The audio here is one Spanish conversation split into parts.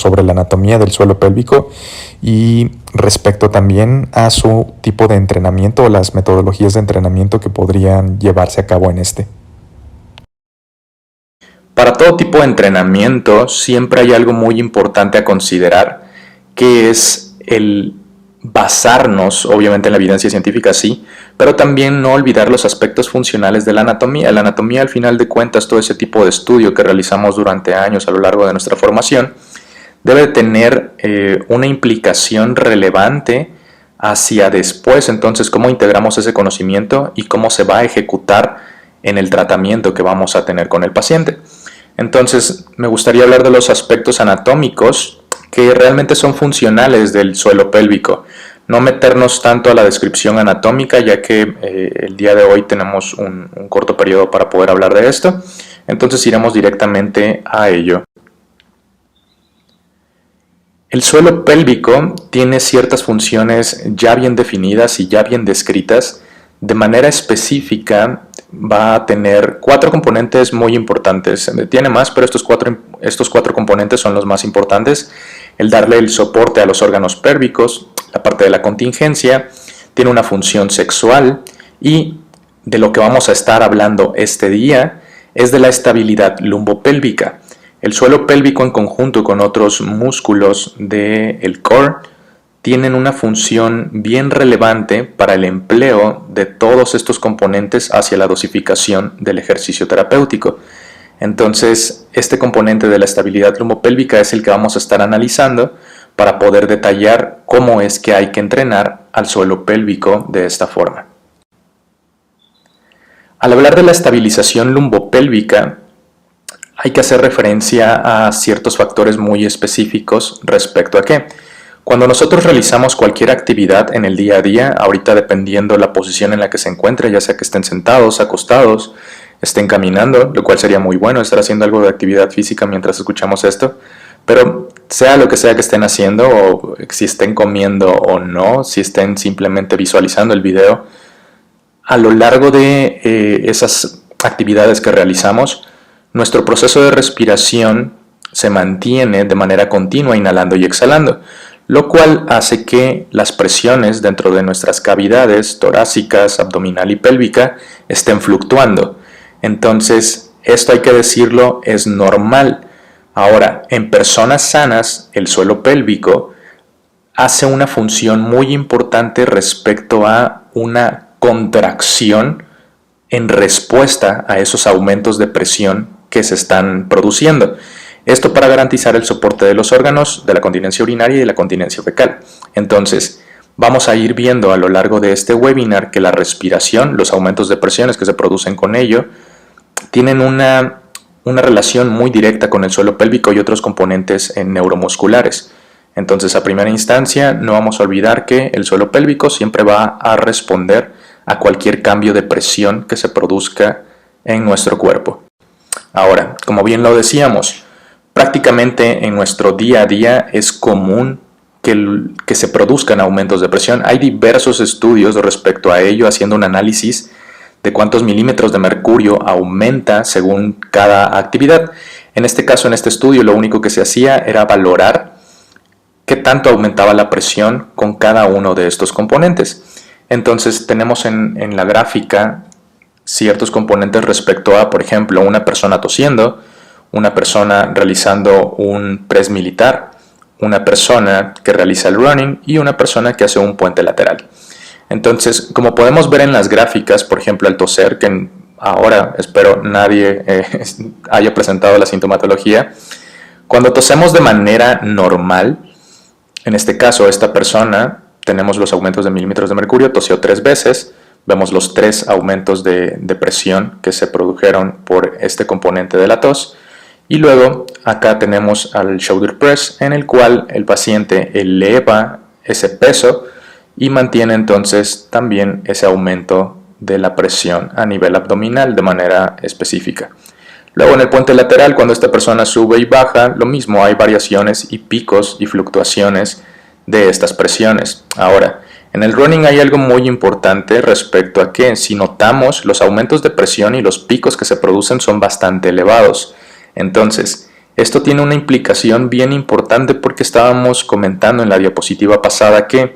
sobre la anatomía del suelo pélvico y respecto también a su tipo de entrenamiento o las metodologías de entrenamiento que podrían llevarse a cabo en este. Para todo tipo de entrenamiento siempre hay algo muy importante a considerar, que es el basarnos, obviamente en la evidencia científica sí, pero también no olvidar los aspectos funcionales de la anatomía. La anatomía, al final de cuentas, todo ese tipo de estudio que realizamos durante años a lo largo de nuestra formación, debe tener una implicación relevante hacia después. Entonces, cómo integramos ese conocimiento y cómo se va a ejecutar en el tratamiento que vamos a tener con el paciente. Entonces, me gustaría hablar de los aspectos anatómicos que realmente son funcionales del suelo pélvico. No meternos tanto a la descripción anatómica, ya que el día de hoy tenemos un corto periodo para poder hablar de esto. Entonces iremos directamente a ello. El suelo pélvico tiene ciertas funciones ya bien definidas y ya bien descritas. De manera específica va a tener 4 componentes muy importantes. Tiene más, pero estos cuatro componentes son los más importantes. El darle el soporte a los órganos pélvicos, la parte de la contingencia, tiene una función sexual y de lo que vamos a estar hablando este día es de la estabilidad lumbopélvica. El suelo pélvico en conjunto con otros músculos del core tienen una función bien relevante para el empleo de todos estos componentes hacia la dosificación del ejercicio terapéutico. Entonces, este componente de la estabilidad lumbopélvica es el que vamos a estar analizando para poder detallar cómo es que hay que entrenar al suelo pélvico de esta forma. Al hablar de la estabilización lumbopélvica, hay que hacer referencia a ciertos factores muy específicos respecto a qué. Cuando nosotros realizamos cualquier actividad en el día a día, ahorita dependiendo la posición en la que se encuentre, ya sea que estén sentados, acostados, estén caminando, lo cual sería muy bueno estar haciendo algo de actividad física mientras escuchamos esto, pero sea lo que sea que estén haciendo, o si estén comiendo o no, si estén simplemente visualizando el video, a lo largo de esas actividades que realizamos, nuestro proceso de respiración se mantiene de manera continua, inhalando y exhalando, lo cual hace que las presiones dentro de nuestras cavidades torácicas, abdominal y pélvica estén fluctuando. Entonces, esto hay que decirlo, es normal. Ahora, en personas sanas, el suelo pélvico hace una función muy importante respecto a una contracción en respuesta a esos aumentos de presión que se están produciendo. Esto para garantizar el soporte de los órganos de la continencia urinaria y de la continencia fecal. Entonces, vamos a ir viendo a lo largo de este webinar que la respiración, los aumentos de presiones que se producen con ello, tienen una relación muy directa con el suelo pélvico y otros componentes neuromusculares. Entonces, a primera instancia, no vamos a olvidar que el suelo pélvico siempre va a responder a cualquier cambio de presión que se produzca en nuestro cuerpo. Ahora, como bien lo decíamos, prácticamente en nuestro día a día es común que se produzcan aumentos de presión. Hay diversos estudios respecto a ello, haciendo un análisis de cuántos milímetros de mercurio aumenta según cada actividad. En este caso, en este estudio, lo único que se hacía era valorar qué tanto aumentaba la presión con cada uno de estos componentes. Entonces, tenemos en la gráfica ciertos componentes respecto a, por ejemplo, una persona tosiendo, una persona realizando un press militar, una persona que realiza el running y una persona que hace un puente lateral. Entonces, como podemos ver en las gráficas, por ejemplo, al toser, que ahora espero nadie haya presentado la sintomatología, cuando tosemos de manera normal, en este caso esta persona, tenemos los aumentos de milímetros de mercurio, tosió 3 veces, vemos los 3 aumentos de presión que se produjeron por este componente de la tos. Y luego acá tenemos al shoulder press, en el cual el paciente eleva ese peso y mantiene entonces también ese aumento de la presión a nivel abdominal de manera específica. Luego en el puente lateral, cuando esta persona sube y baja, lo mismo, hay variaciones y picos y fluctuaciones de estas presiones. Ahora, en el running hay algo muy importante respecto a que si notamos los aumentos de presión y los picos que se producen son bastante elevados. Entonces, Esto tiene una implicación bien importante porque estábamos comentando en la diapositiva pasada que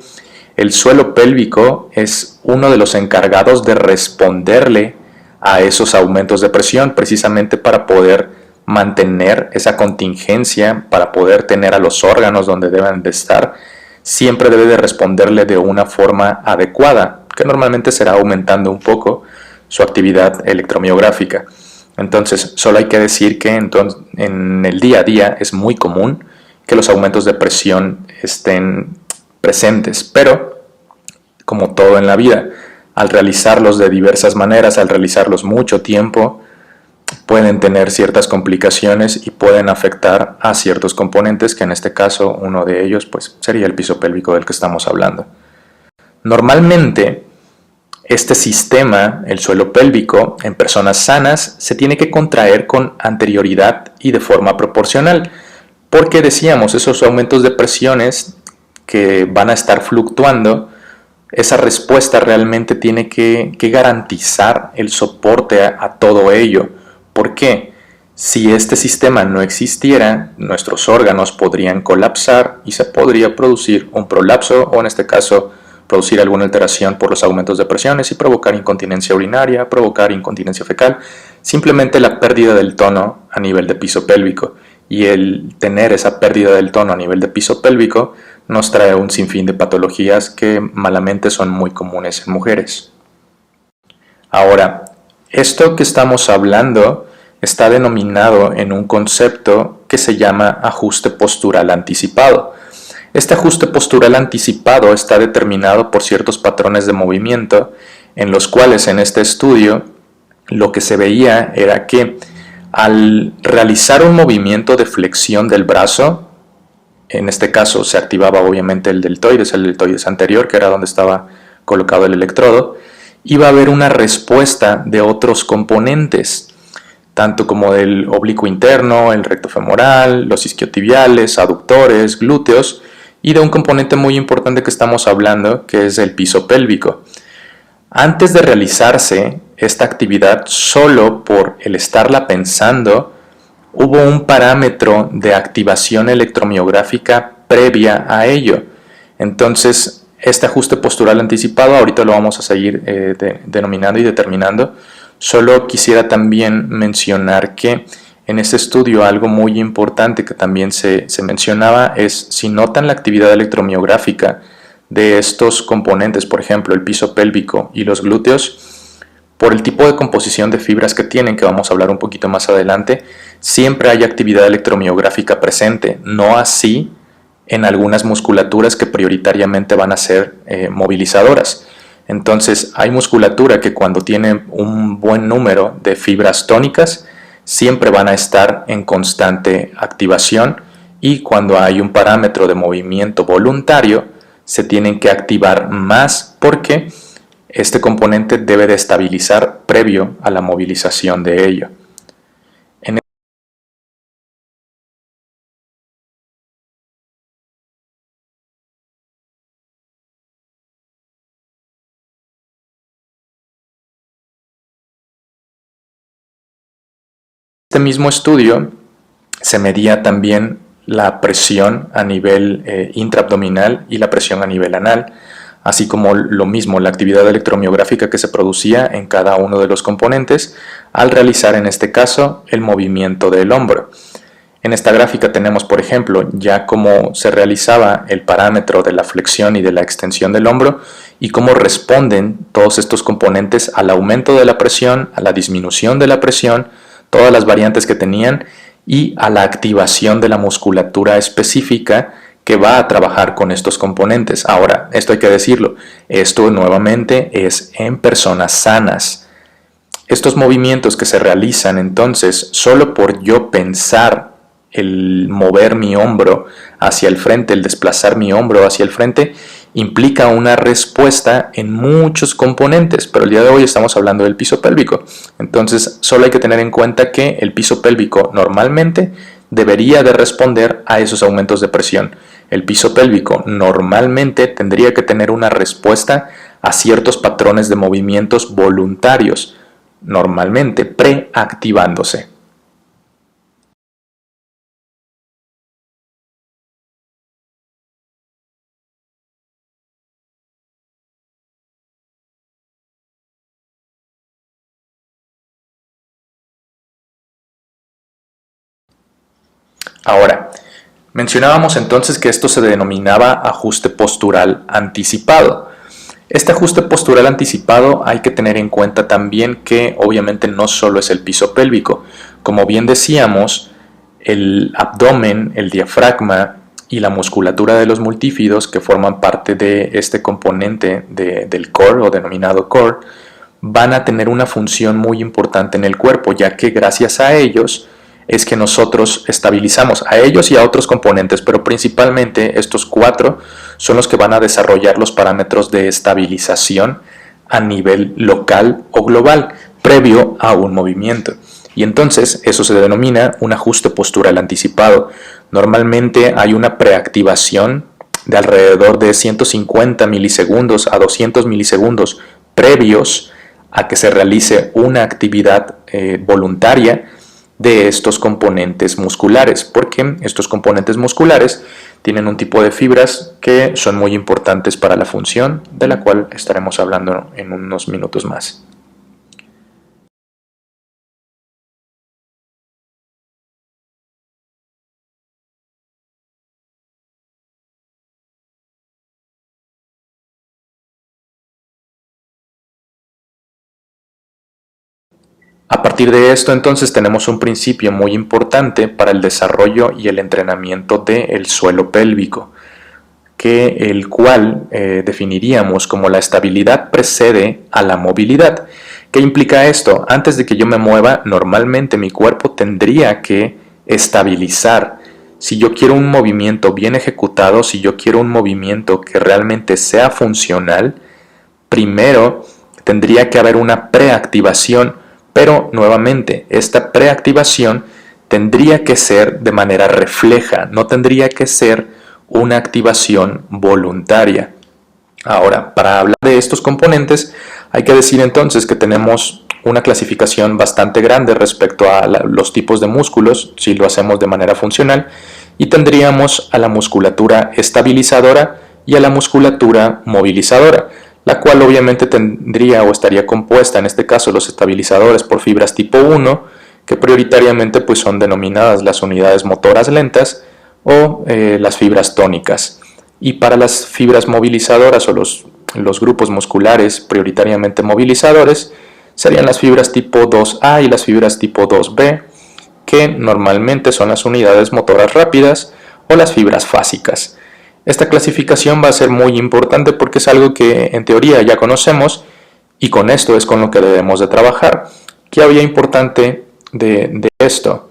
el suelo pélvico es uno de los encargados de responderle a esos aumentos de presión, precisamente para poder mantener esa contingencia, para poder tener a los órganos donde deben de estar. Siempre debe de responderle de una forma adecuada, que normalmente será aumentando un poco su actividad electromiográfica. Entonces, solo hay que decir que en el día a día es muy común que los aumentos de presión estén presentes, pero como todo en la vida, al realizarlos de diversas maneras, al realizarlos mucho tiempo, pueden tener ciertas complicaciones y pueden afectar a ciertos componentes, que en este caso uno de ellos pues, sería el piso pélvico del que estamos hablando. Normalmente, este sistema, el suelo pélvico, en personas sanas, se tiene que contraer con anterioridad y de forma proporcional, porque decíamos, esos aumentos de presiones que van a estar fluctuando, esa respuesta realmente tiene que garantizar el soporte a todo ello. ¿Por qué? Si este sistema no existiera, nuestros órganos podrían colapsar y se podría producir un prolapso o en este caso producir alguna alteración por los aumentos de presiones y provocar incontinencia urinaria, provocar incontinencia fecal, simplemente la pérdida del tono a nivel de piso pélvico. Y el tener esa pérdida del tono a nivel de piso pélvico nos trae un sinfín de patologías que malamente son muy comunes en mujeres. Ahora, esto que estamos hablando está denominado en un concepto que se llama ajuste postural anticipado. Este ajuste postural anticipado está determinado por ciertos patrones de movimiento en los cuales en este estudio lo que se veía era que al realizar un movimiento de flexión del brazo, en este caso se activaba obviamente el deltoides anterior, que era donde estaba colocado el electrodo, iba a haber una respuesta de otros componentes, tanto como del oblicuo interno, el recto femoral, los isquiotibiales, aductores, glúteos, y de un componente muy importante que estamos hablando, que es el piso pélvico. Antes de realizarse esta actividad, solo por el estarla pensando, hubo un parámetro de activación electromiográfica previa a ello. Entonces, este ajuste postural anticipado, ahorita lo vamos a seguir denominando y determinando. Solo quisiera también mencionar que en este estudio algo muy importante que también se mencionaba es si notan la actividad electromiográfica de estos componentes, por ejemplo el piso pélvico y los glúteos, por el tipo de composición de fibras que tienen, que vamos a hablar un poquito más adelante, siempre hay actividad electromiográfica presente, no así en algunas musculaturas que prioritariamente van a ser movilizadoras. Entonces hay musculatura que cuando tiene un buen número de fibras tónicas siempre van a estar en constante activación, y cuando hay un parámetro de movimiento voluntario se tienen que activar más porque este componente debe de estabilizar previo a la movilización de ello. Este mismo estudio se medía también la presión a nivel intraabdominal y la presión a nivel anal, así como lo mismo la actividad electromiográfica que se producía en cada uno de los componentes al realizar en este caso el movimiento del hombro. En esta gráfica tenemos, por ejemplo, ya cómo se realizaba el parámetro de la flexión y de la extensión del hombro y cómo responden todos estos componentes al aumento de la presión, a la disminución de la presión, todas las variantes que tenían y a la activación de la musculatura específica que va a trabajar con estos componentes. Ahora, esto hay que decirlo, esto nuevamente es en personas sanas. Estos movimientos que se realizan entonces solo por yo pensar el mover mi hombro hacia el frente, el desplazar mi hombro hacia el frente, implica una respuesta en muchos componentes, pero el día de hoy estamos hablando del piso pélvico. Entonces solo hay que tener en cuenta que el piso pélvico normalmente debería de responder a esos aumentos de presión. El piso pélvico normalmente tendría que tener una respuesta a ciertos patrones de movimientos voluntarios, normalmente preactivándose. Ahora, mencionábamos entonces que esto se denominaba ajuste postural anticipado. Este ajuste postural anticipado hay que tener en cuenta también que obviamente no solo es el piso pélvico. Como bien decíamos, el abdomen, el diafragma y la musculatura de los multífidos que forman parte de este componente del core o denominado core van a tener una función muy importante en el cuerpo, ya que gracias a ellos es que nosotros estabilizamos a ellos y a otros componentes, pero principalmente estos 4 son los que van a desarrollar los parámetros de estabilización a nivel local o global, previo a un movimiento. Y entonces eso se denomina un ajuste postural anticipado. Normalmente hay una preactivación de alrededor de 150 milisegundos a 200 milisegundos previos a que se realice una actividad voluntaria de estos componentes musculares, porque estos componentes musculares tienen un tipo de fibras que son muy importantes para la función, de la cual estaremos hablando en unos minutos más. A partir de esto, entonces, tenemos un principio muy importante para el desarrollo y el entrenamiento del suelo pélvico, el cual definiríamos como la estabilidad precede a la movilidad. ¿Qué implica esto? Antes de que yo me mueva, normalmente mi cuerpo tendría que estabilizar. Si yo quiero un movimiento bien ejecutado, si yo quiero un movimiento que realmente sea funcional, primero tendría que haber una preactivación. Pero nuevamente, esta preactivación tendría que ser de manera refleja, no tendría que ser una activación voluntaria. Ahora, para hablar de estos componentes, hay que decir entonces que tenemos una clasificación bastante grande respecto a los tipos de músculos, si lo hacemos de manera funcional, y tendríamos a la musculatura estabilizadora y a la musculatura movilizadora, la cual obviamente tendría o estaría compuesta, en este caso los estabilizadores, por fibras tipo 1, que prioritariamente pues son denominadas las unidades motoras lentas o las fibras tónicas. Y para las fibras movilizadoras o los grupos musculares prioritariamente movilizadores serían las fibras tipo 2A y las fibras tipo 2B, que normalmente son las unidades motoras rápidas o las fibras fásicas. Esta clasificación va a ser muy importante porque es algo que en teoría ya conocemos y con esto es con lo que debemos de trabajar. ¿Qué había importante de esto?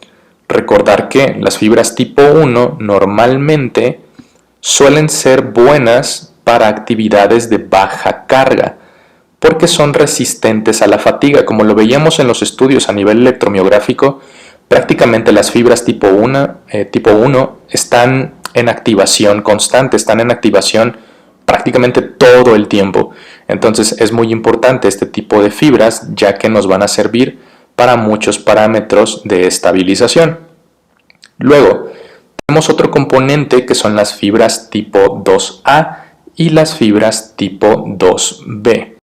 Recordar que las fibras tipo 1 normalmente suelen ser buenas para actividades de baja carga porque son resistentes a la fatiga. Como lo veíamos en los estudios a nivel electromiográfico, prácticamente las fibras tipo 1 están en activación constante, están en activación prácticamente todo el tiempo. Entonces es muy importante este tipo de fibras, ya que nos van a servir para muchos parámetros de estabilización. Luego, tenemos otro componente que son las fibras tipo 2A y las fibras tipo 2B.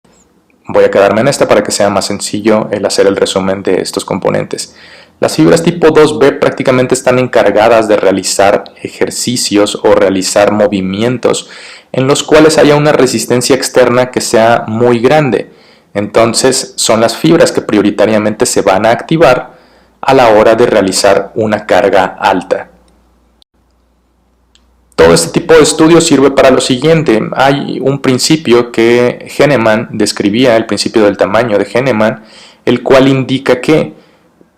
Voy a quedarme en esta para que sea más sencillo el hacer el resumen de estos componentes. Las fibras tipo 2B prácticamente están encargadas de realizar ejercicios o realizar movimientos en los cuales haya una resistencia externa que sea muy grande. Entonces son las fibras que prioritariamente se van a activar a la hora de realizar una carga alta. Todo este tipo de estudios sirve para lo siguiente. Hay un principio que Henneman describía, el principio del tamaño de Henneman, el cual indica que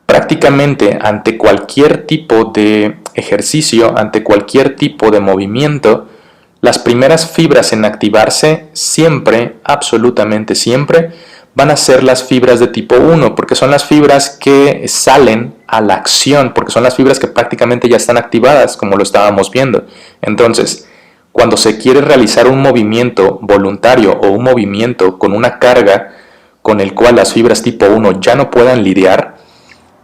prácticamente ante cualquier tipo de ejercicio, ante cualquier tipo de movimiento, las primeras fibras en activarse siempre, absolutamente siempre, van a ser las fibras de tipo 1, porque son las fibras que salen a la acción, porque son las fibras que prácticamente ya están activadas, como lo estábamos viendo. Entonces, cuando se quiere realizar un movimiento voluntario o un movimiento con una carga con el cual las fibras tipo 1 ya no puedan lidiar,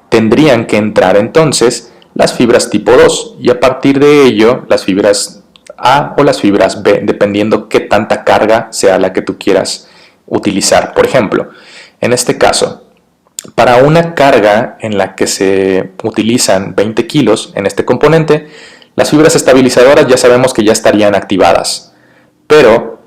tendrían que entrar entonces las fibras tipo 2 y a partir de ello las fibras A o las fibras B, dependiendo qué tanta carga sea la que tú quieras utilizar. Por ejemplo, en este caso, Para una carga en la que se utilizan 20 kilos en este componente, las fibras estabilizadoras ya sabemos que ya estarían activadas. Pero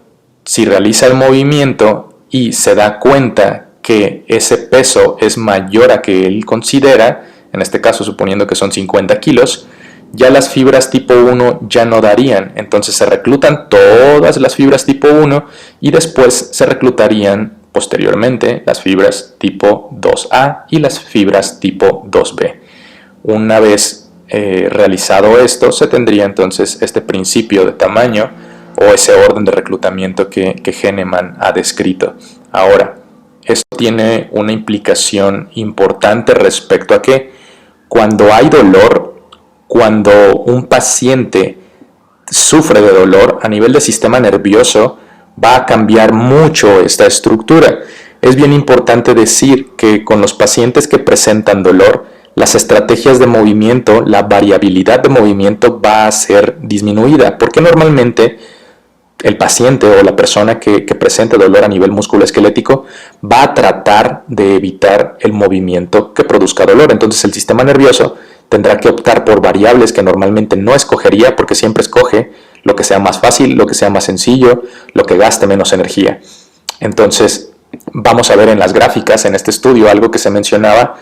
si realiza el movimiento y se da cuenta que ese peso es mayor a que él considera, en este caso suponiendo que son 50 kilos, ya las fibras tipo 1 ya no darían. Entonces se reclutan todas las fibras tipo 1 y después se reclutarían posteriormente las fibras tipo 2A y las fibras tipo 2B. Una vez realizado esto, se tendría entonces este principio de tamaño o ese orden de reclutamiento que Henneman ha descrito. Ahora, esto tiene una implicación importante respecto a que cuando hay dolor, cuando un paciente sufre de dolor a nivel del sistema nervioso, va a cambiar mucho esta estructura. Es bien importante decir que con los pacientes que presentan dolor, las estrategias de movimiento, la variabilidad de movimiento va a ser disminuida, porque normalmente el paciente o la persona que presenta dolor a nivel musculoesquelético va a tratar de evitar el movimiento que produzca dolor. Entonces el sistema nervioso tendrá que optar por variables que normalmente no escogería, porque siempre escoge lo que sea más fácil, lo que sea más sencillo, lo que gaste menos energía. Entonces vamos a ver en las gráficas, en este estudio, algo que se mencionaba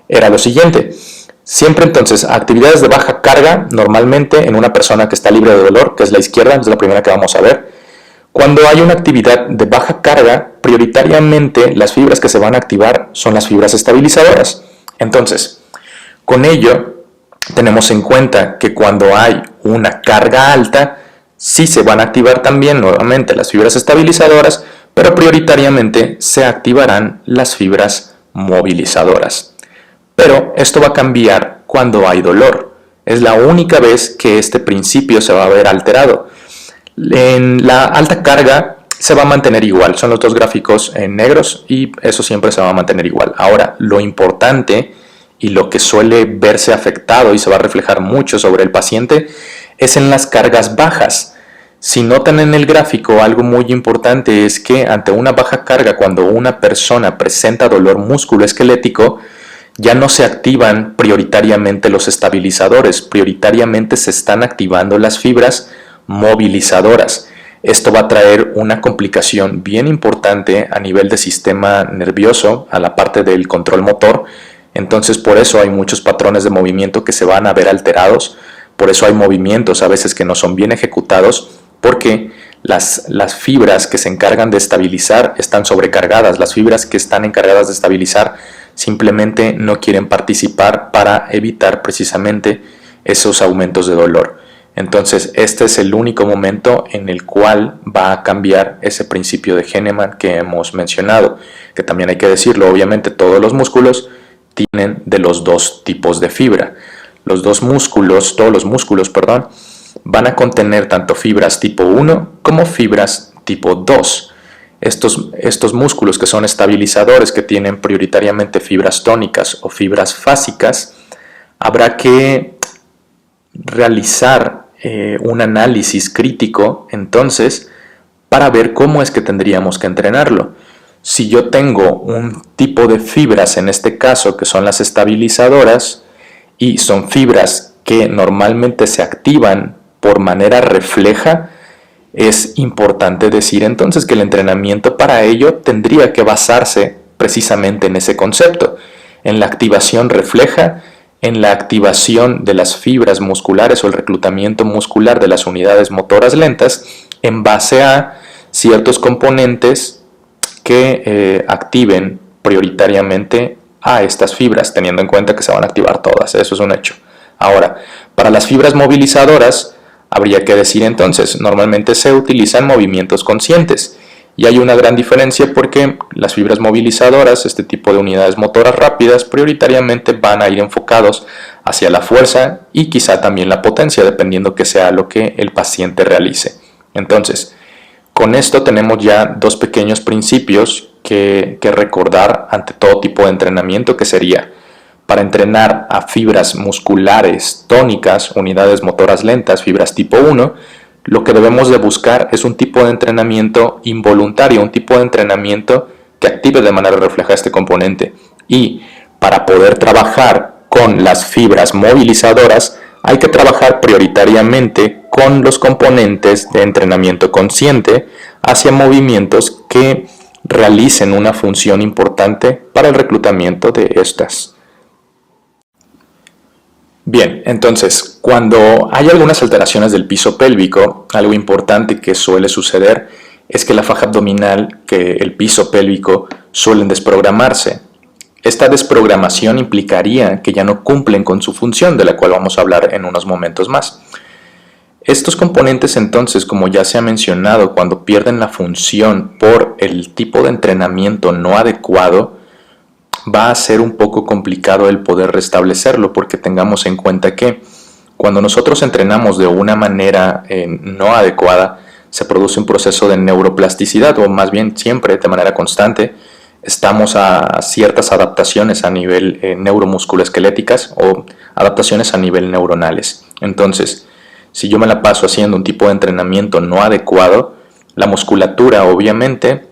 era lo siguiente. Siempre entonces, actividades de baja carga, normalmente en una persona que está libre de dolor, que es la izquierda, es la primera que vamos a ver. Cuando hay una actividad de baja carga, prioritariamente las fibras que se van a activar son las fibras estabilizadoras. Entonces, con ello, tenemos en cuenta que cuando hay una carga alta, sí se van a activar también nuevamente las fibras estabilizadoras, pero prioritariamente se activarán las fibras movilizadoras. Pero esto va a cambiar cuando hay dolor. Es la única vez que este principio se va a ver alterado. En la alta carga se va a mantener igual. Son los dos gráficos en negros y eso siempre se va a mantener igual. Ahora, lo importante y lo que suele verse afectado y se va a reflejar mucho sobre el paciente es en las cargas bajas. Si notan en el gráfico, algo muy importante es que ante una baja carga, cuando una persona presenta dolor musculoesquelético, ya no se activan prioritariamente los estabilizadores, prioritariamente se están activando las fibras movilizadoras. Esto va a traer una complicación bien importante a nivel del sistema nervioso, a la parte del control motor. Entonces por eso hay muchos patrones de movimiento que se van a ver alterados, por eso hay movimientos a veces que no son bien ejecutados, porque las fibras que se encargan de estabilizar están sobrecargadas, las fibras que están encargadas de estabilizar simplemente no quieren participar para evitar precisamente esos aumentos de dolor. Entonces este es el único momento en el cual va a cambiar ese principio de Henneman que hemos mencionado, que también hay que decirlo, obviamente todos los músculos tienen de los dos tipos de fibra. Todos los músculos, van a contener tanto fibras tipo 1 como fibras tipo 2. Estos músculos que son estabilizadores, que tienen prioritariamente fibras tónicas o fibras fásicas, habrá que realizar un análisis crítico entonces para ver cómo es que tendríamos que entrenarlo. Si yo tengo un tipo de fibras, en este caso que son las estabilizadoras, y son fibras que normalmente se activan por manera refleja, es importante decir entonces que el entrenamiento para ello tendría que basarse precisamente en ese concepto, en la activación refleja, en la activación de las fibras musculares o el reclutamiento muscular de las unidades motoras lentas en base a ciertos componentes que activen prioritariamente a estas fibras, teniendo en cuenta que se van a activar todas, eso es un hecho. Ahora, para las fibras movilizadoras, habría que decir entonces, normalmente se utilizan movimientos conscientes y hay una gran diferencia porque las fibras movilizadoras, este tipo de unidades motoras rápidas, prioritariamente van a ir enfocados hacia la fuerza y quizá también la potencia, dependiendo que sea lo que el paciente realice. Entonces, con esto tenemos ya dos pequeños principios que recordar ante todo tipo de entrenamiento, que sería: para entrenar a fibras musculares tónicas, unidades motoras lentas, fibras tipo 1, lo que debemos de buscar es un tipo de entrenamiento involuntario, un tipo de entrenamiento que active de manera refleja este componente. Y para poder trabajar con las fibras movilizadoras, hay que trabajar prioritariamente con los componentes de entrenamiento consciente hacia movimientos que realicen una función importante para el reclutamiento de estas. Bien, entonces, cuando hay algunas alteraciones del piso pélvico, algo importante que suele suceder es que la faja abdominal, que el piso pélvico, suelen desprogramarse. Esta desprogramación implicaría que ya no cumplen con su función, de la cual vamos a hablar en unos momentos más. Estos componentes entonces, como ya se ha mencionado, cuando pierden la función por el tipo de entrenamiento no adecuado, va a ser un poco complicado el poder restablecerlo, porque tengamos en cuenta que cuando nosotros entrenamos de una manera no adecuada, se produce un proceso de neuroplasticidad, o más bien siempre de manera constante estamos a ciertas adaptaciones a nivel neuromusculoesqueléticas o adaptaciones a nivel neuronales. Entonces, si yo me la paso haciendo un tipo de entrenamiento no adecuado, la musculatura obviamente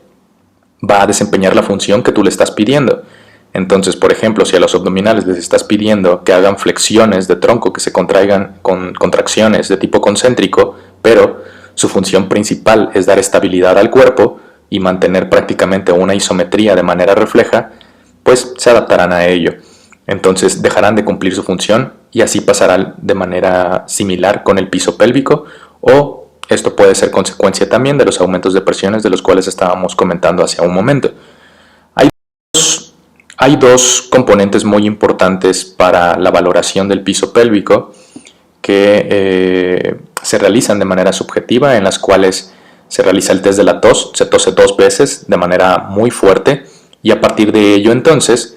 va a desempeñar la función que tú le estás pidiendo. Entonces, por ejemplo, si a los abdominales les estás pidiendo que hagan flexiones de tronco, que se contraigan con contracciones de tipo concéntrico, pero su función principal es dar estabilidad al cuerpo y mantener prácticamente una isometría de manera refleja, pues se adaptarán a ello. Entonces dejarán de cumplir su función y así pasarán de manera similar con el piso pélvico, o esto puede ser consecuencia también de los aumentos de presiones de los cuales estábamos comentando hace un momento. Hay dos componentes muy importantes para la valoración del piso pélvico que se realizan de manera subjetiva, en las cuales se realiza el test de la tos, se tose 2 veces de manera muy fuerte y a partir de ello entonces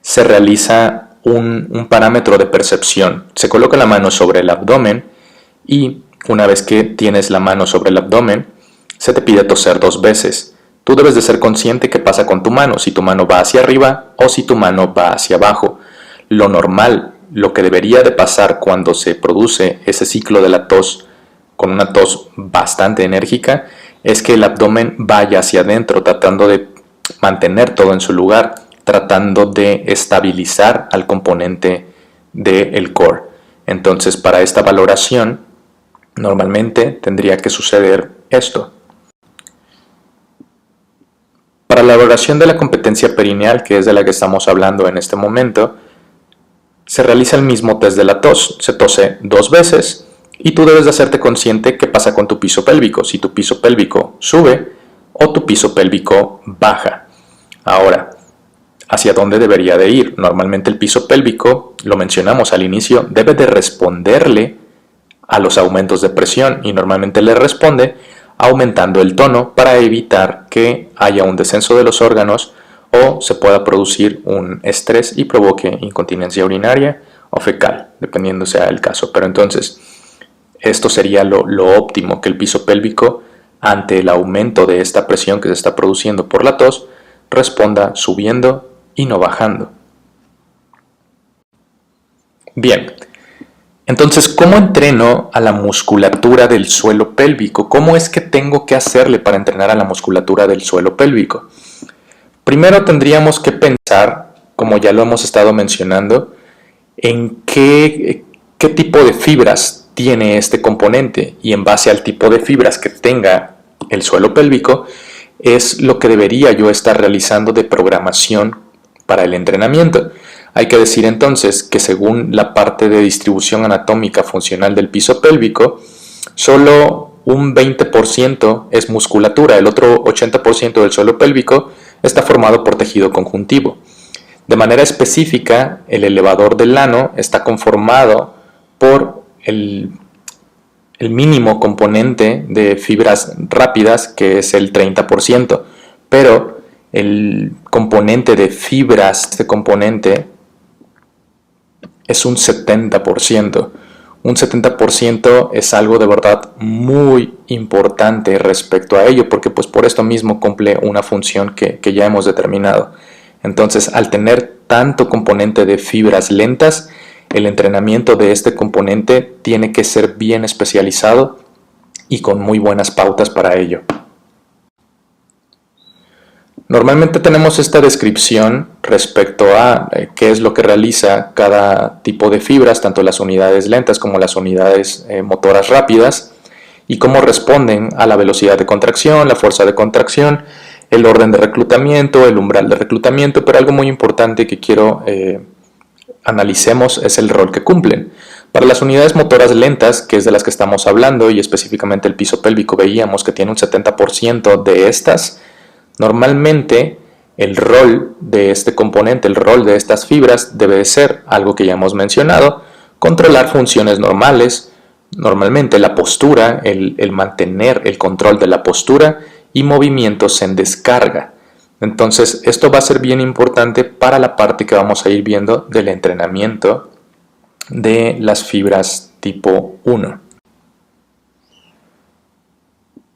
se realiza un parámetro de percepción. Se coloca la mano sobre el abdomen y una vez que tienes la mano sobre el abdomen se te pide toser 2 veces. Tú debes de ser consciente qué pasa con tu mano, si tu mano va hacia arriba o si tu mano va hacia abajo. Lo normal, lo que debería de pasar cuando se produce ese ciclo de la tos, con una tos bastante enérgica, es que el abdomen vaya hacia adentro, tratando de mantener todo en su lugar, tratando de estabilizar al componente del core. Entonces, para esta valoración, normalmente tendría que suceder esto. Para la valoración de la competencia perineal, que es de la que estamos hablando en este momento, se realiza el mismo test de la tos. Se tose 2 veces y tú debes de hacerte consciente qué pasa con tu piso pélvico, si tu piso pélvico sube o tu piso pélvico baja. Ahora, ¿hacia dónde debería de ir? Normalmente el piso pélvico, lo mencionamos al inicio, debe de responderle a los aumentos de presión y normalmente le responde aumentando el tono para evitar que haya un descenso de los órganos o se pueda producir un estrés y provoque incontinencia urinaria o fecal, dependiendo sea el caso. Pero entonces, esto sería lo óptimo, que el piso pélvico, ante el aumento de esta presión que se está produciendo por la tos, responda subiendo y no bajando. Bien, entonces, ¿cómo entreno a la musculatura del suelo pélvico? ¿Cómo es que tengo que hacerle para entrenar a la musculatura del suelo pélvico? Primero tendríamos que pensar, como ya lo hemos estado mencionando, en qué tipo de fibras tiene este componente, y en base al tipo de fibras que tenga el suelo pélvico es lo que debería yo estar realizando de programación para el entrenamiento. Hay que decir entonces que según la parte de distribución anatómica funcional del piso pélvico, solo un 20% es musculatura, el otro 80% del suelo pélvico está formado por tejido conjuntivo. De manera específica, el elevador del ano está conformado por el mínimo componente de fibras rápidas, que es el 30%, pero el componente de fibras, este componente, es un 70%. Un 70% es algo de verdad muy importante respecto a ello, porque pues por esto mismo cumple una función que ya hemos determinado. Entonces, al tener tanto componente de fibras lentas, el entrenamiento de este componente tiene que ser bien especializado y con muy buenas pautas para ello. Normalmente tenemos esta descripción respecto a qué es lo que realiza cada tipo de fibras, tanto las unidades lentas como las unidades motoras rápidas, y cómo responden a la velocidad de contracción, la fuerza de contracción, el orden de reclutamiento, el umbral de reclutamiento, pero algo muy importante que quiero analicemos es el rol que cumplen. Para las unidades motoras lentas, que es de las que estamos hablando, y específicamente el piso pélvico, veíamos que tiene un 70% de estas. Normalmente el rol de este componente, el rol de estas fibras debe de ser algo que ya hemos mencionado, controlar funciones normales, normalmente la postura, el mantener el control de la postura y movimientos en descarga. Entonces esto va a ser bien importante para la parte que vamos a ir viendo del entrenamiento de las fibras tipo 1.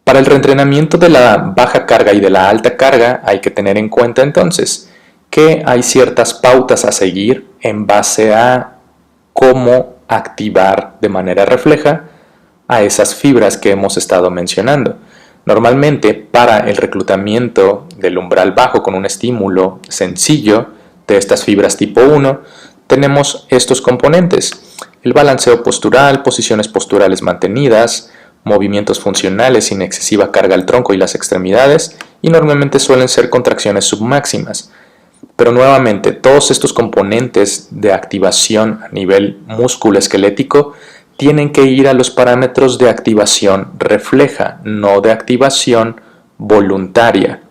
Para el reentrenamiento de la baja carga y de la alta carga hay que tener en cuenta entonces que hay ciertas pautas a seguir en base a cómo activar de manera refleja a esas fibras que hemos estado mencionando. Normalmente para el reclutamiento del umbral bajo con un estímulo sencillo de estas fibras tipo 1 tenemos estos componentes: el balanceo postural, posiciones posturales mantenidas, movimientos funcionales sin excesiva carga al tronco y las extremidades, y normalmente suelen ser contracciones submáximas. Pero nuevamente, todos estos componentes de activación a nivel músculo-esquelético tienen que ir a los parámetros de activación refleja, no de activación voluntaria.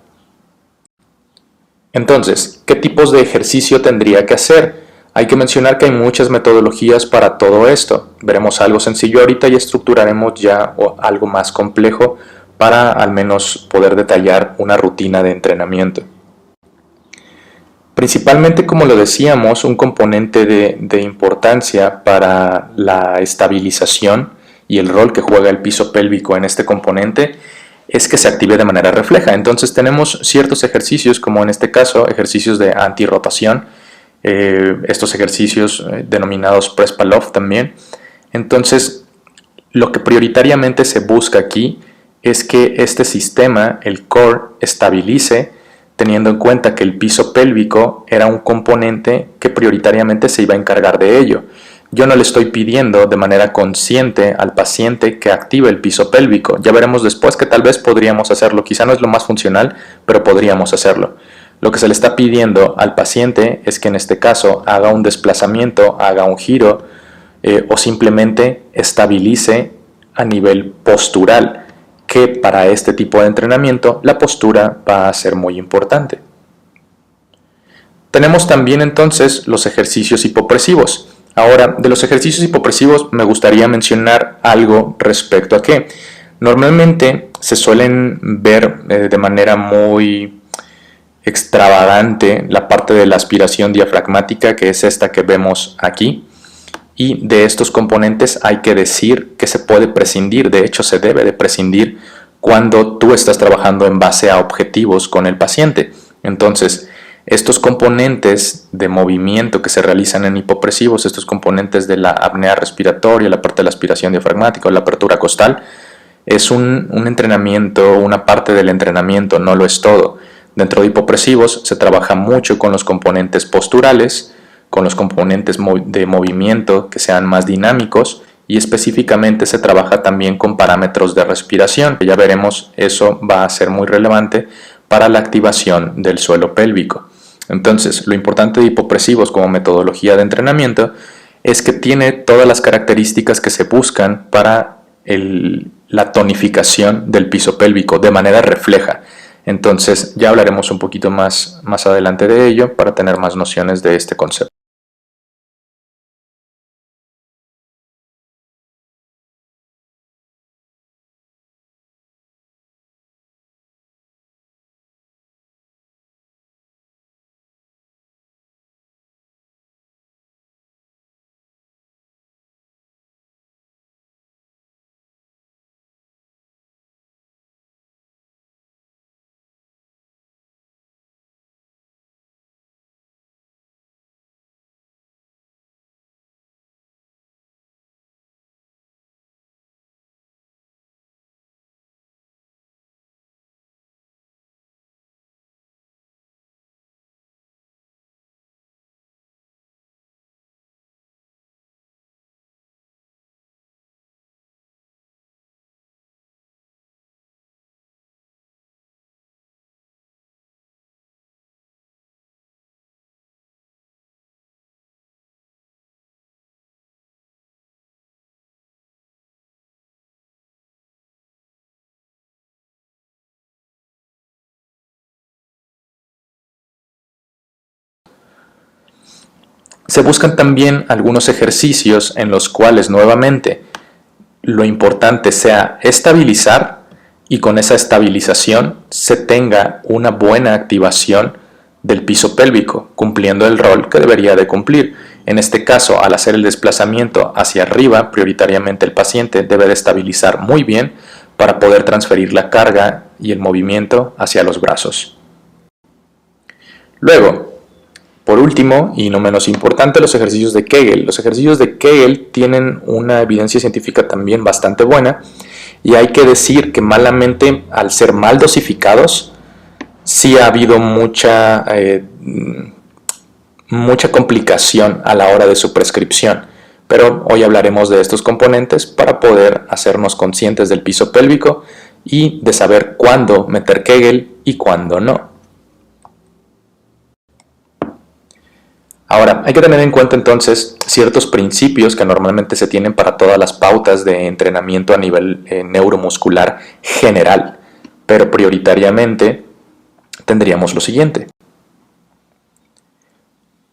Entonces, ¿qué tipos de ejercicio tendría que hacer? Hay que mencionar que hay muchas metodologías para todo esto. Veremos algo sencillo ahorita y estructuraremos ya algo más complejo para al menos poder detallar una rutina de entrenamiento. Principalmente, como lo decíamos, un componente de importancia para la estabilización y el rol que juega el piso pélvico en este componente es que se active de manera refleja. Entonces tenemos ciertos ejercicios, como en este caso ejercicios de antirrotación, estos ejercicios denominados Press-Palloff también. Entonces lo que prioritariamente se busca aquí es que este sistema, el core, estabilice, teniendo en cuenta que el piso pélvico era un componente que prioritariamente se iba a encargar de ello. Yo no le estoy pidiendo de manera consciente al paciente que active el piso pélvico. Ya veremos después que tal vez podríamos hacerlo. Quizá no es lo más funcional, pero podríamos hacerlo. Lo que se le está pidiendo al paciente es que en este caso haga un desplazamiento, haga un giro, o simplemente estabilice a nivel postural, que para este tipo de entrenamiento la postura va a ser muy importante. Tenemos también entonces los ejercicios hipopresivos. Ahora, de los ejercicios hipopresivos me gustaría mencionar algo respecto a que normalmente se suelen ver de manera muy extravagante la parte de la aspiración diafragmática, que es esta que vemos aquí. Y de estos componentes hay que decir que se puede prescindir, de hecho se debe de prescindir cuando tú estás trabajando en base a objetivos con el paciente. Entonces, estos componentes de movimiento que se realizan en hipopresivos, estos componentes de la apnea respiratoria, la parte de la aspiración diafragmática o la apertura costal, es un entrenamiento, una parte del entrenamiento, no lo es todo. Dentro de hipopresivos se trabaja mucho con los componentes posturales, con los componentes de movimiento que sean más dinámicos, y específicamente se trabaja también con parámetros de respiración. Ya veremos, eso va a ser muy relevante para la activación del suelo pélvico. Entonces, lo importante de hipopresivos como metodología de entrenamiento es que tiene todas las características que se buscan para la tonificación del piso pélvico de manera refleja. Entonces ya hablaremos un poquito más adelante de ello para tener más nociones de este concepto. Se buscan también algunos ejercicios en los cuales nuevamente lo importante sea estabilizar y con esa estabilización se tenga una buena activación del piso pélvico, cumpliendo el rol que debería de cumplir. En este caso, al hacer el desplazamiento hacia arriba, prioritariamente el paciente debe de estabilizar muy bien para poder transferir la carga y el movimiento hacia los brazos. Luego, por último, y no menos importante, los ejercicios de Kegel. Los ejercicios de Kegel tienen una evidencia científica también bastante buena y hay que decir que malamente, al ser mal dosificados, sí ha habido mucha complicación a la hora de su prescripción. Pero hoy hablaremos de estos componentes para poder hacernos conscientes del piso pélvico y de saber cuándo meter Kegel y cuándo no. Ahora, hay que tener en cuenta entonces ciertos principios que normalmente se tienen para todas las pautas de entrenamiento a nivel neuromuscular general, pero prioritariamente tendríamos lo siguiente.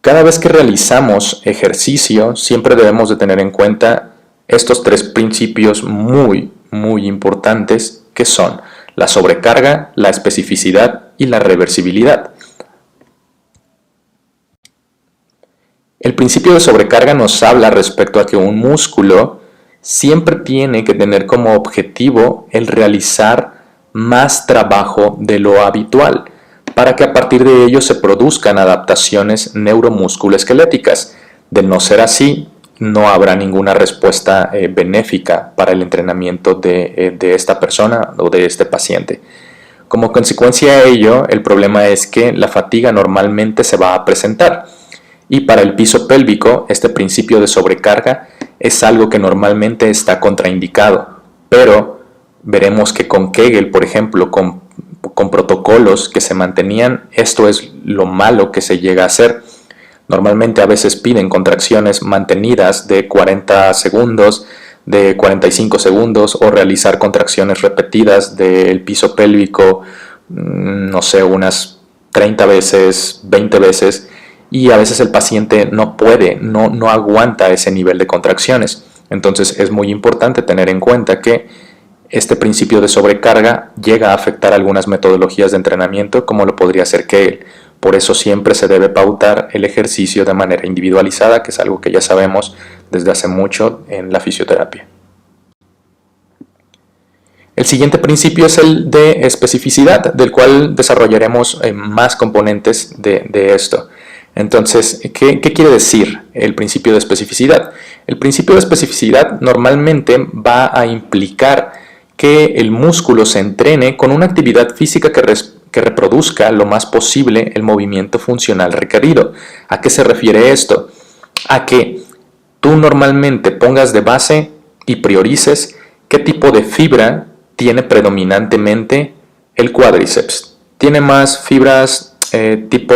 Cada vez que realizamos ejercicio, siempre debemos de tener en cuenta estos tres principios muy importantes que son la sobrecarga, la especificidad y la reversibilidad. El principio de sobrecarga nos habla respecto a que un músculo siempre tiene que tener como objetivo el realizar más trabajo de lo habitual, para que a partir de ello se produzcan adaptaciones neuromusculoesqueléticas. De no ser así, no habrá ninguna respuesta benéfica para el entrenamiento de esta persona o de este paciente. Como consecuencia de ello, el problema es que la fatiga normalmente se va a presentar. Y para el piso pélvico, este principio de sobrecarga es algo que normalmente está contraindicado, pero veremos que con Kegel, por ejemplo, con protocolos que se mantenían, esto es lo malo que se llega a hacer. Normalmente a veces piden contracciones mantenidas de 40 segundos, de 45 segundos o realizar contracciones repetidas del piso pélvico, no sé, unas 30 veces, 20 veces, y a veces el paciente no puede, no aguanta ese nivel de contracciones. Entonces es muy importante tener en cuenta que este principio de sobrecarga llega a afectar algunas metodologías de entrenamiento como lo podría ser Kegel. Por eso siempre se debe pautar el ejercicio de manera individualizada, que es algo que ya sabemos desde hace mucho en la fisioterapia. El siguiente principio es el de especificidad, del cual desarrollaremos más componentes de esto. Entonces, ¿qué quiere decir el principio de especificidad? El principio de especificidad normalmente va a implicar que el músculo se entrene con una actividad física que reproduzca lo más posible el movimiento funcional requerido. ¿A qué se refiere esto? A que tú normalmente pongas de base y priorices qué tipo de fibra tiene predominantemente el cuádriceps. ¿Tiene más fibras tipo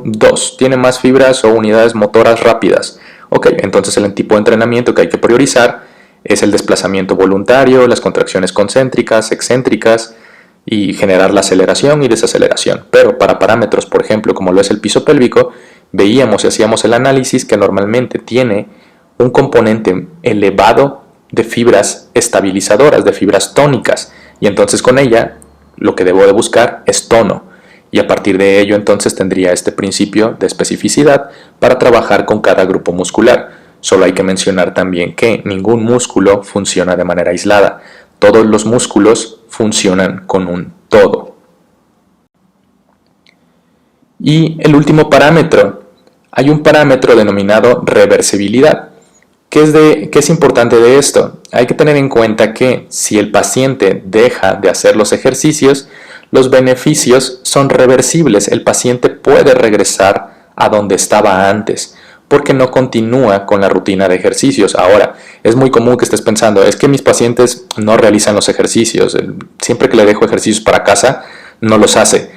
2? ¿Tiene más fibras o unidades motoras rápidas? Ok, entonces el tipo de entrenamiento que hay que priorizar es el desplazamiento voluntario, las contracciones concéntricas, excéntricas y generar la aceleración y desaceleración. Pero para parámetros, por ejemplo, como lo es el piso pélvico, veíamos y hacíamos el análisis que normalmente tiene un componente elevado de fibras estabilizadoras, de fibras tónicas, y entonces con ella lo que debo de buscar es tono. Y a partir de ello entonces tendría este principio de especificidad para trabajar con cada grupo muscular. Solo hay que mencionar también que ningún músculo funciona de manera aislada. Todos los músculos funcionan con un todo. Y el último parámetro, hay un parámetro denominado reversibilidad. ¿Qué es importante de esto? Hay que tener en cuenta que si el paciente deja de hacer los ejercicios, los beneficios son reversibles. El paciente puede regresar a donde estaba antes, porque no continúa con la rutina de ejercicios. Ahora, es muy común que estés pensando, es que mis pacientes no realizan los ejercicios. Siempre que le dejo ejercicios para casa, no los hace.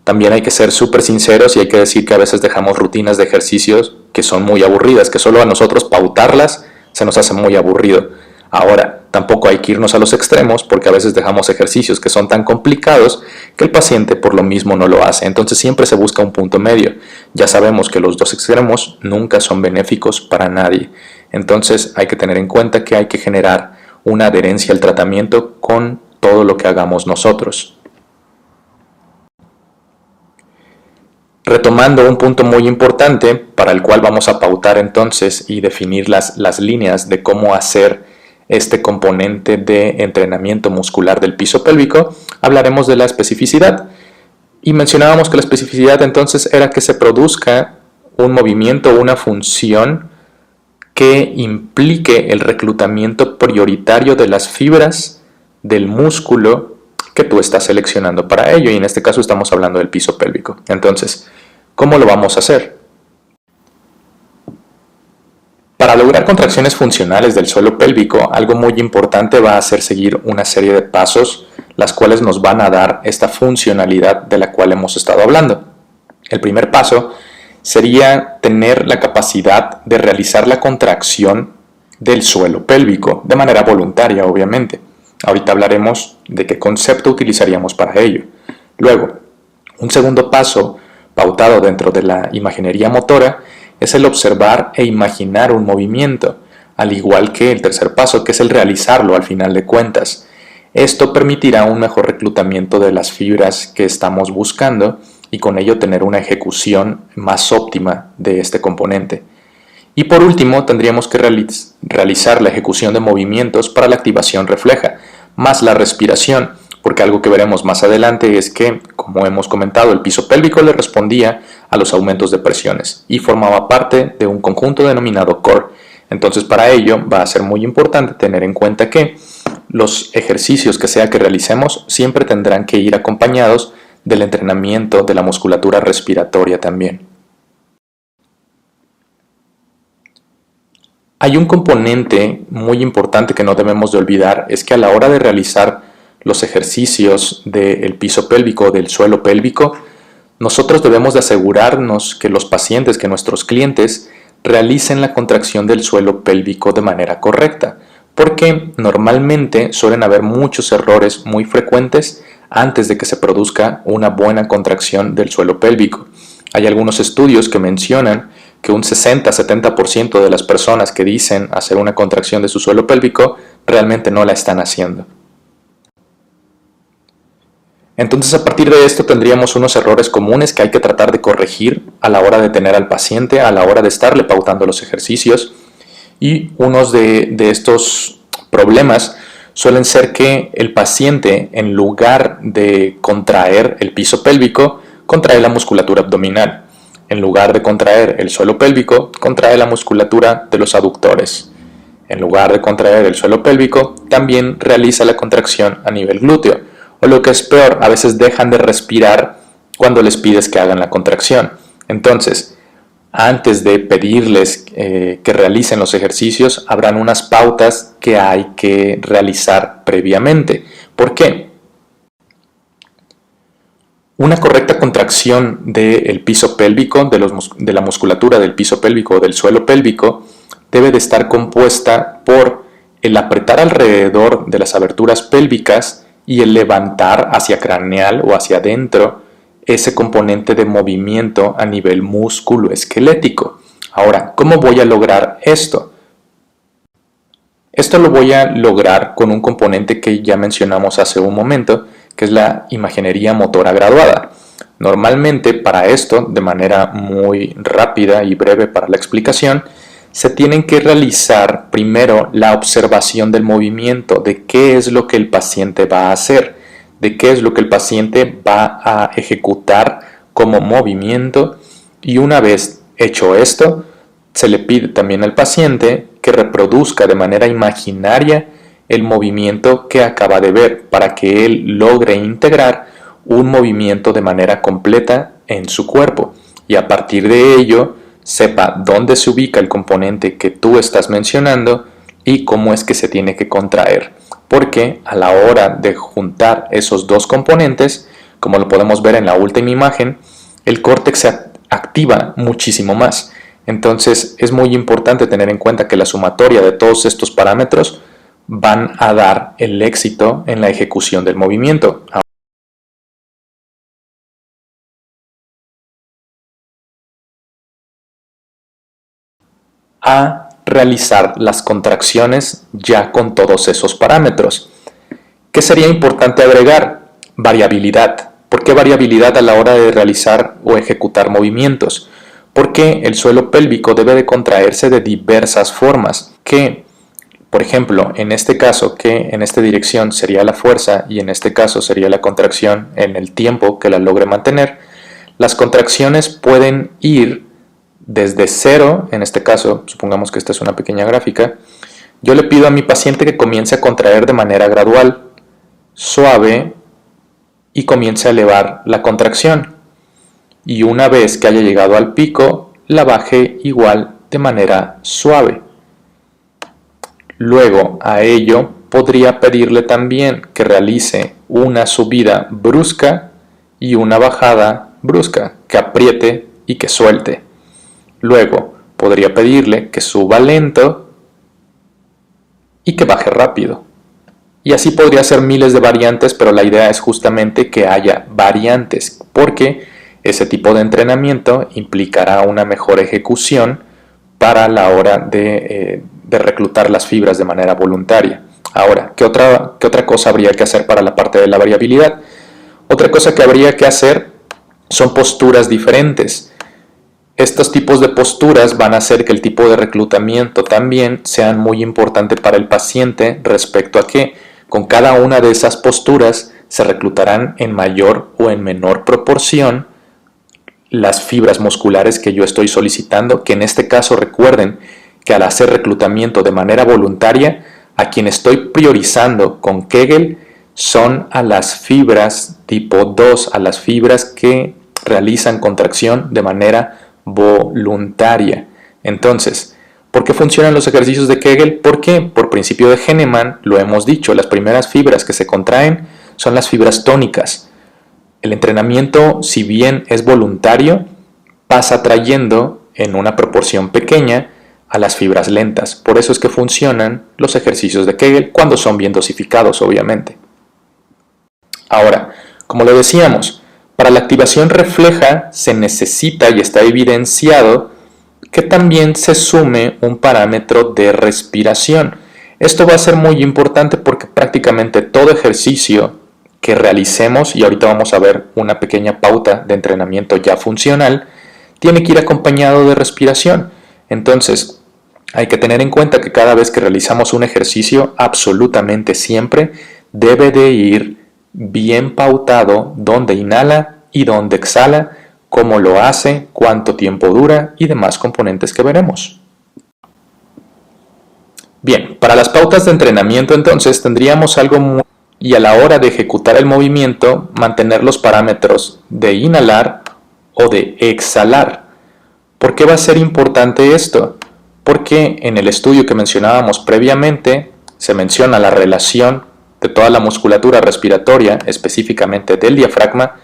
También hay que ser súper sinceros y hay que decir que a veces dejamos rutinas de ejercicios que son muy aburridas, que solo a nosotros pautarlas se nos hace muy aburrido. Ahora, tampoco hay que irnos a los extremos porque a veces dejamos ejercicios que son tan complicados que el paciente por lo mismo no lo hace. Entonces siempre se busca un punto medio. Ya sabemos que los dos extremos nunca son benéficos para nadie. Entonces hay que tener en cuenta que hay que generar una adherencia al tratamiento con todo lo que hagamos nosotros. Retomando un punto muy importante para el cual vamos a pautar entonces y definir las líneas de cómo hacer este componente de entrenamiento muscular del piso pélvico, hablaremos de la especificidad. Y mencionábamos que la especificidad entonces era que se produzca un movimiento o una función que implique el reclutamiento prioritario de las fibras del músculo que tú estás seleccionando para ello, y en este caso estamos hablando del piso pélvico. Entonces, ¿cómo lo vamos a hacer? Para lograr contracciones funcionales del suelo pélvico, algo muy importante va a ser seguir una serie de pasos, las cuales nos van a dar esta funcionalidad de la cual hemos estado hablando. El primer paso sería tener la capacidad de realizar la contracción del suelo pélvico, de manera voluntaria, obviamente. Ahorita hablaremos de qué concepto utilizaríamos para ello. Luego, un segundo paso pautado dentro de la imaginería motora es el observar e imaginar un movimiento, al igual que el tercer paso, que es el realizarlo al final de cuentas. Esto permitirá un mejor reclutamiento de las fibras que estamos buscando y con ello tener una ejecución más óptima de este componente. Y por último, tendríamos que realizar la ejecución de movimientos para la activación refleja, más la respiración, porque algo que veremos más adelante es que, como hemos comentado, el piso pélvico le respondía a los aumentos de presiones y formaba parte de un conjunto denominado core. Entonces, para ello va a ser muy importante tener en cuenta que los ejercicios que sea que realicemos siempre tendrán que ir acompañados del entrenamiento de la musculatura respiratoria también. Hay un componente muy importante que no debemos de olvidar, es que a la hora de realizar los ejercicios del piso pélvico, del suelo pélvico, nosotros debemos de asegurarnos que los pacientes, que nuestros clientes, realicen la contracción del suelo pélvico de manera correcta, porque normalmente suelen haber muchos errores muy frecuentes antes de que se produzca una buena contracción del suelo pélvico. Hay algunos estudios que mencionan que un 60-70% de las personas que dicen hacer una contracción de su suelo pélvico realmente no la están haciendo. Entonces, a partir de esto tendríamos unos errores comunes que hay que tratar de corregir a la hora de tener al paciente, a la hora de estarle pautando los ejercicios. Y unos de estos problemas suelen ser que el paciente, en lugar de contraer el piso pélvico, contrae la musculatura abdominal. En lugar de contraer el suelo pélvico, contrae la musculatura de los aductores. En lugar de contraer el suelo pélvico, también realiza la contracción a nivel glúteo. O lo que es peor, a veces dejan de respirar cuando les pides que hagan la contracción. Entonces, antes de pedirles que realicen los ejercicios, habrán unas pautas que hay que realizar previamente. ¿Por qué? Una correcta contracción del piso pélvico, de la musculatura del piso pélvico o del suelo pélvico, debe de estar compuesta por el apretar alrededor de las aberturas pélvicas y el levantar hacia craneal o hacia adentro ese componente de movimiento a nivel músculo-esquelético. Ahora, ¿cómo voy a lograr esto? Esto lo voy a lograr con un componente que ya mencionamos hace un momento, que es la imaginería motora graduada. Normalmente para esto, de manera muy rápida y breve para la explicación, se tienen que realizar primero la observación del movimiento, de qué es lo que el paciente va a hacer, de qué es lo que el paciente va a ejecutar como movimiento, y una vez hecho esto, se le pide también al paciente que reproduzca de manera imaginaria el movimiento que acaba de ver para que él logre integrar un movimiento de manera completa en su cuerpo, y a partir de ello sepa dónde se ubica el componente que tú estás mencionando y cómo es que se tiene que contraer, porque a la hora de juntar esos dos componentes, como lo podemos ver en la última imagen, el córtex se activa muchísimo más. Entonces es muy importante tener en cuenta que la sumatoria de todos estos parámetros van a dar el éxito en la ejecución del movimiento. A realizar las contracciones ya con todos esos parámetros. ¿Qué sería importante agregar? Variabilidad. ¿Por qué variabilidad a la hora de realizar o ejecutar movimientos? Porque el suelo pélvico debe de contraerse de diversas formas, que, por ejemplo, en este caso, que en esta dirección sería la fuerza y en este caso sería la contracción en el tiempo que la logre mantener, las contracciones pueden ir desde cero, en este caso, supongamos que esta es una pequeña gráfica, yo le pido a mi paciente que comience a contraer de manera gradual, suave, y comience a elevar la contracción. Y una vez que haya llegado al pico, la baje igual de manera suave. Luego a ello podría pedirle también que realice una subida brusca y una bajada brusca, que apriete y que suelte. Luego podría pedirle que suba lento y que baje rápido. Y así podría ser miles de variantes, pero la idea es justamente que haya variantes, porque ese tipo de entrenamiento implicará una mejor ejecución para la hora de reclutar las fibras de manera voluntaria. Ahora, ¿qué otra cosa habría que hacer para la parte de la variabilidad? Otra cosa que habría que hacer son posturas diferentes. Estos tipos de posturas van a hacer que el tipo de reclutamiento también sean muy importante para el paciente respecto a que con cada una de esas posturas se reclutarán en mayor o en menor proporción las fibras musculares que yo estoy solicitando, que en este caso recuerden que al hacer reclutamiento de manera voluntaria, a quien estoy priorizando con Kegel son a las fibras tipo 2, a las fibras que realizan contracción de manera voluntaria. Entonces, ¿por qué funcionan los ejercicios de Kegel? Porque por principio de Henneman, lo hemos dicho, las primeras fibras que se contraen son las fibras tónicas. El entrenamiento, si bien es voluntario, pasa trayendo en una proporción pequeña a las fibras lentas. Por eso es que funcionan los ejercicios de Kegel cuando son bien dosificados, obviamente. Ahora, como lo decíamos, para la activación refleja se necesita y está evidenciado que también se sume un parámetro de respiración. Esto va a ser muy importante porque prácticamente todo ejercicio que realicemos, y ahorita vamos a ver una pequeña pauta de entrenamiento ya funcional, tiene que ir acompañado de respiración. Entonces, hay que tener en cuenta que cada vez que realizamos un ejercicio, absolutamente siempre debe de ir bien pautado dónde inhala y dónde exhala, cómo lo hace, cuánto tiempo dura y demás componentes que veremos. Bien, para las pautas de entrenamiento entonces tendríamos algo muy... y a la hora de ejecutar el movimiento mantener los parámetros de inhalar o de exhalar. ¿Por qué va a ser importante esto? Porque en el estudio que mencionábamos previamente se menciona la relación de toda la musculatura respiratoria, específicamente del diafragma,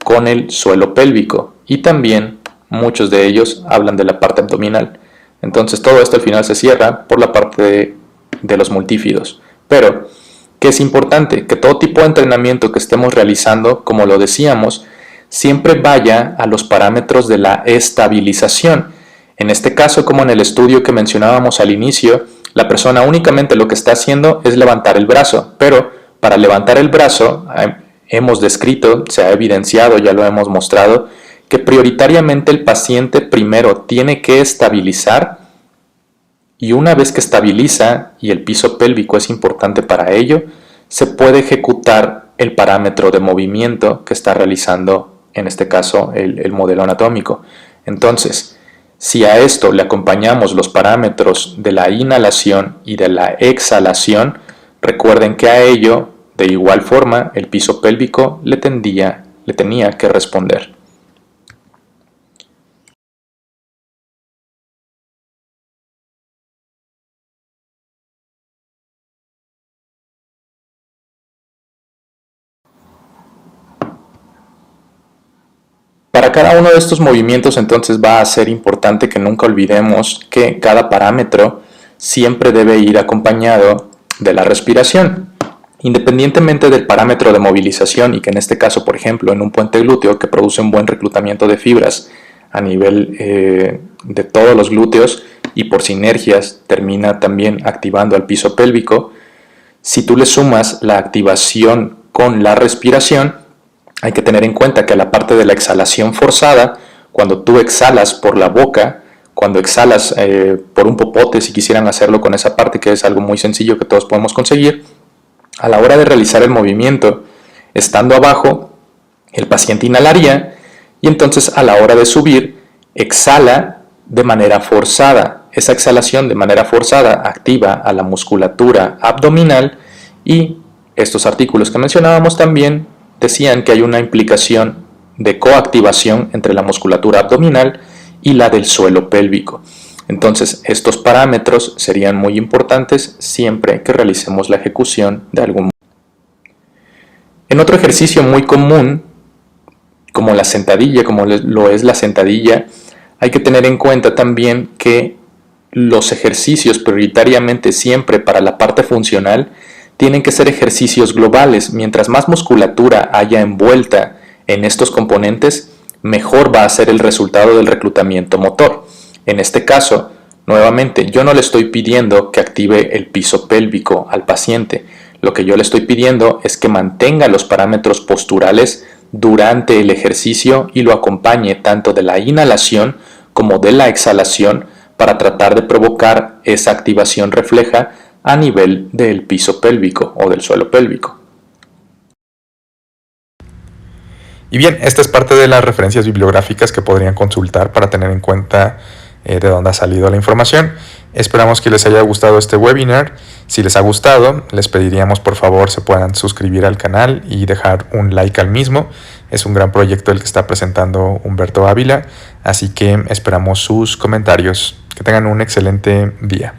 con el suelo pélvico, y también muchos de ellos hablan de la parte abdominal. Entonces todo esto al final se cierra por la parte de los multífidos. Pero, ¿qué es importante? Que todo tipo de entrenamiento que estemos realizando, como lo decíamos, siempre vaya a los parámetros de la estabilización. En este caso, como en el estudio que mencionábamos al inicio, la persona únicamente lo que está haciendo es levantar el brazo, pero para levantar el brazo hemos descrito, se ha evidenciado, ya lo hemos mostrado, que prioritariamente el paciente primero tiene que estabilizar, y una vez que estabiliza, y el piso pélvico es importante para ello, se puede ejecutar el parámetro de movimiento que está realizando, en este caso, el modelo anatómico. Entonces, si a esto le acompañamos los parámetros de la inhalación y de la exhalación, recuerden que a ello, de igual forma, el piso pélvico le tenía que responder. Para cada uno de estos movimientos entonces va a ser importante que nunca olvidemos que cada parámetro siempre debe ir acompañado de la respiración. Independientemente del parámetro de movilización y que en este caso, por ejemplo, en un puente glúteo que produce un buen reclutamiento de fibras a nivel de todos los glúteos y por sinergias termina también activando al piso pélvico, si tú le sumas la activación con la respiración, hay que tener en cuenta que a la parte de la exhalación forzada, cuando tú exhalas por la boca, cuando exhalas por un popote, si quisieran hacerlo con esa parte, que es algo muy sencillo que todos podemos conseguir, a la hora de realizar el movimiento, estando abajo, el paciente inhalaría y entonces a la hora de subir, exhala de manera forzada. Esa exhalación de manera forzada activa a la musculatura abdominal y estos artículos que mencionábamos también decían que hay una implicación de coactivación entre la musculatura abdominal y la del suelo pélvico. Entonces, estos parámetros serían muy importantes siempre que realicemos la ejecución de algún. En otro ejercicio muy común, como la sentadilla, como lo es la sentadilla, hay que tener en cuenta también que los ejercicios prioritariamente siempre para la parte funcional tienen que ser ejercicios globales. Mientras más musculatura haya envuelta en estos componentes, mejor va a ser el resultado del reclutamiento motor. En este caso, nuevamente, yo no le estoy pidiendo que active el piso pélvico al paciente. Lo que yo le estoy pidiendo es que mantenga los parámetros posturales durante el ejercicio y lo acompañe tanto de la inhalación como de la exhalación para tratar de provocar esa activación refleja a nivel del piso pélvico o del suelo pélvico. Y bien, esta es parte de las referencias bibliográficas que podrían consultar para tener en cuenta de dónde ha salido la información. Esperamos que les haya gustado este webinar. Si les ha gustado, les pediríamos por favor se puedan suscribir al canal y dejar un like al mismo. Es un gran proyecto el que está presentando Humberto Ávila, así que esperamos sus comentarios. Que tengan un excelente día.